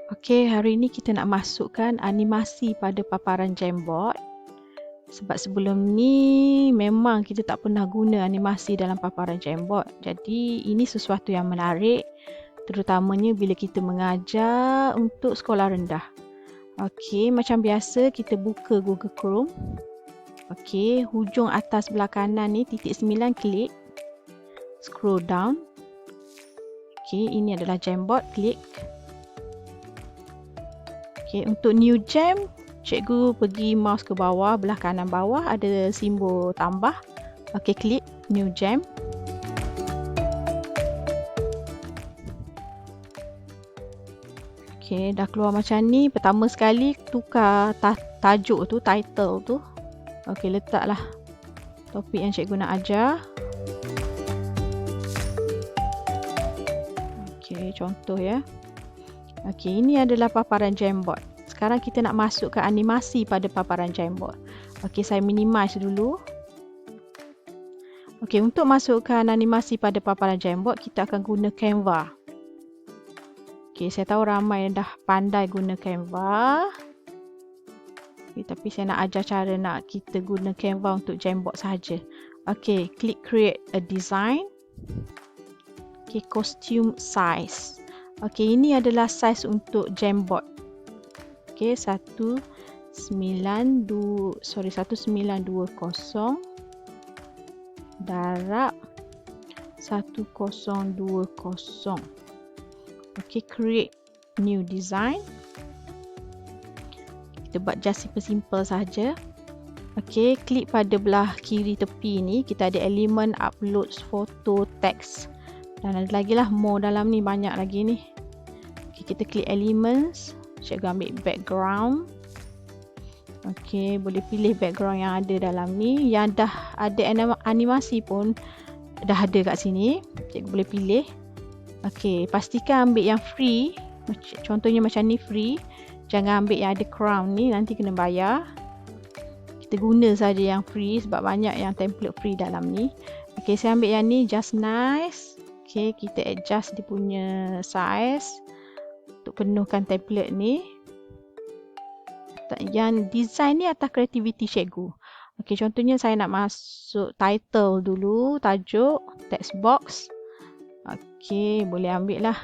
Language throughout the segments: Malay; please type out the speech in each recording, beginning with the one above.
Okey, hari ini kita nak masukkan animasi pada paparan Jamboard. Sebab sebelum ni memang kita tak pernah guna animasi dalam paparan Jamboard. Jadi ini sesuatu yang menarik, terutamanya bila kita mengajar untuk sekolah rendah. Okey, macam biasa kita buka Google Chrome. Okey, hujung atas belah kanan ni titik 9 klik. Scroll down. Okey, ini adalah Jamboard, klik. Okay, untuk new jam, cikgu pergi mouse ke bawah, belah kanan bawah ada simbol tambah. Okay, klik new jam. Okay, dah keluar macam ni. Pertama sekali tukar tajuk tu, title tu. Okay, letaklah topik yang cikgu nak ajar. Okay, contoh ya. Okey, ini adalah paparan Jamboard. Sekarang kita nak masukkan animasi pada paparan Jamboard. Okey, saya minimize dulu. Okey, untuk masukkan animasi pada paparan Jamboard, kita akan guna Canva. Okey, saya tahu ramai yang dah pandai guna Canva. Okay, tapi saya nak ajar cara nak kita guna Canva untuk Jamboard sahaja. Okey, klik create a design. Okey, costume size. Okey, ini adalah saiz untuk Jamboard. Okey, 1920 darab 1020. Okey, create new design. Kita buat just simple saja. Okey, klik pada belah kiri tepi ni, kita ada elemen upload photo text. Dan ada lagi lah more dalam ni, banyak lagi ni. Okay, kita klik elements. Cikgu ambil background. Okay, boleh pilih background yang ada dalam ni. Yang dah ada animasi pun dah ada kat sini. Cikgu boleh pilih. Okay, pastikan ambil yang free. Contohnya macam ni, free. Jangan ambil yang ada crown ni, nanti kena bayar. Kita guna saja yang free sebab banyak yang template free dalam ni. Okay, saya ambil yang ni, just nice. Okay, kita adjust dia punya size untuk penuhkan template ni. Yang design ni atas kreativiti cikgu. Okay, contohnya saya nak masuk title dulu, tajuk, text box. Okay, boleh ambil lah.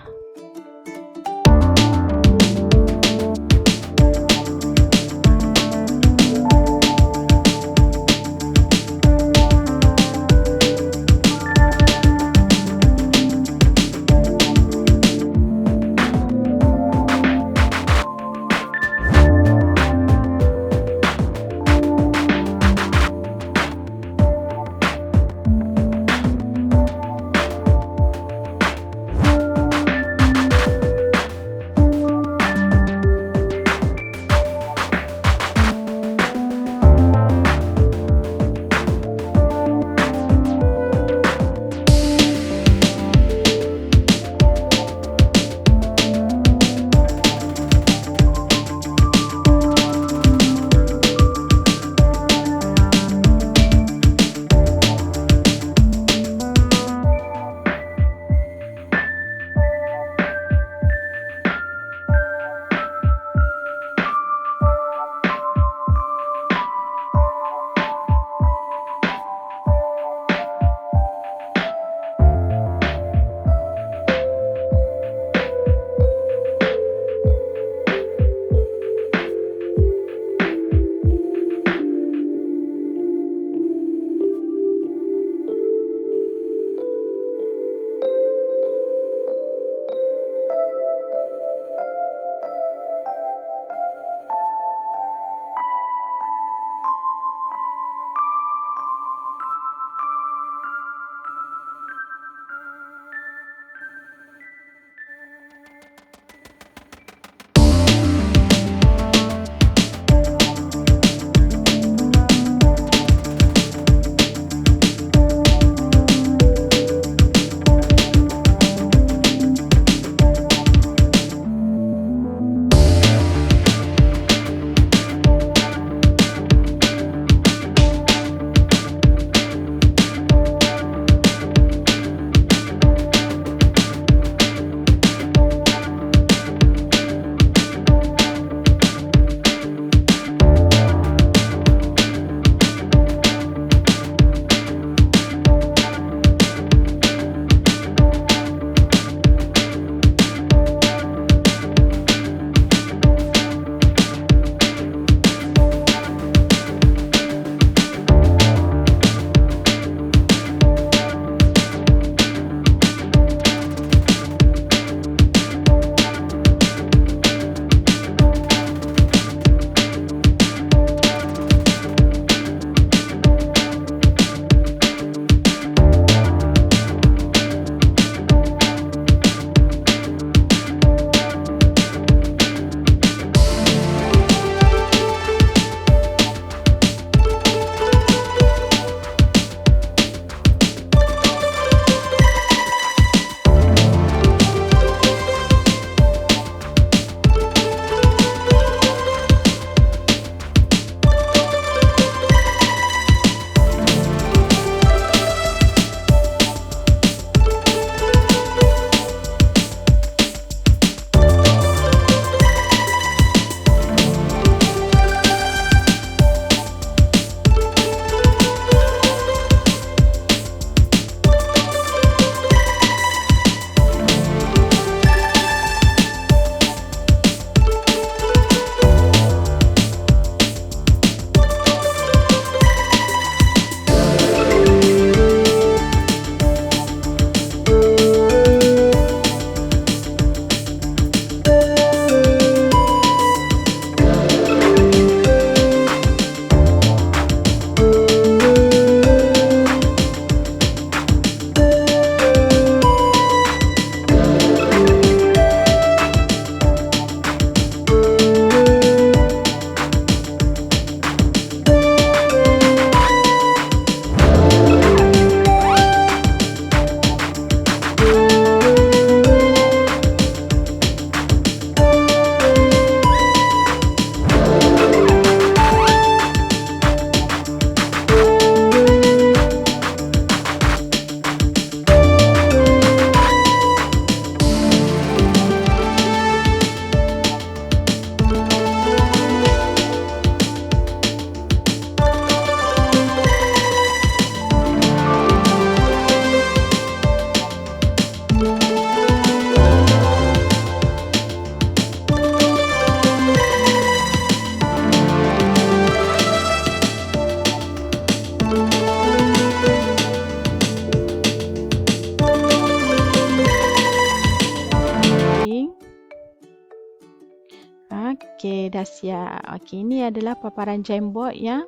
Okey, dah siap. Okey, ini adalah paparan Jamboard yang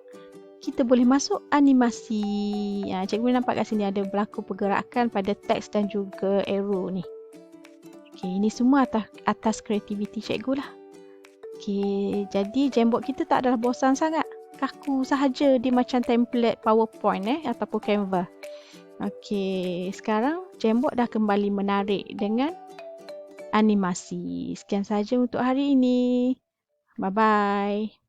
kita boleh masuk animasi. Cikgu nampak kat sini ada berlaku pergerakan pada teks dan juga arrow ni. Okey, ini semua atas kreativiti cikgu lah. Okey, jadi Jamboard kita tak adalah bosan sangat. Kaku sahaja, dia macam template PowerPoint ataupun Canva. Okey, sekarang Jamboard dah kembali menarik dengan animasi. Sekian saja untuk hari ini. Bye-bye.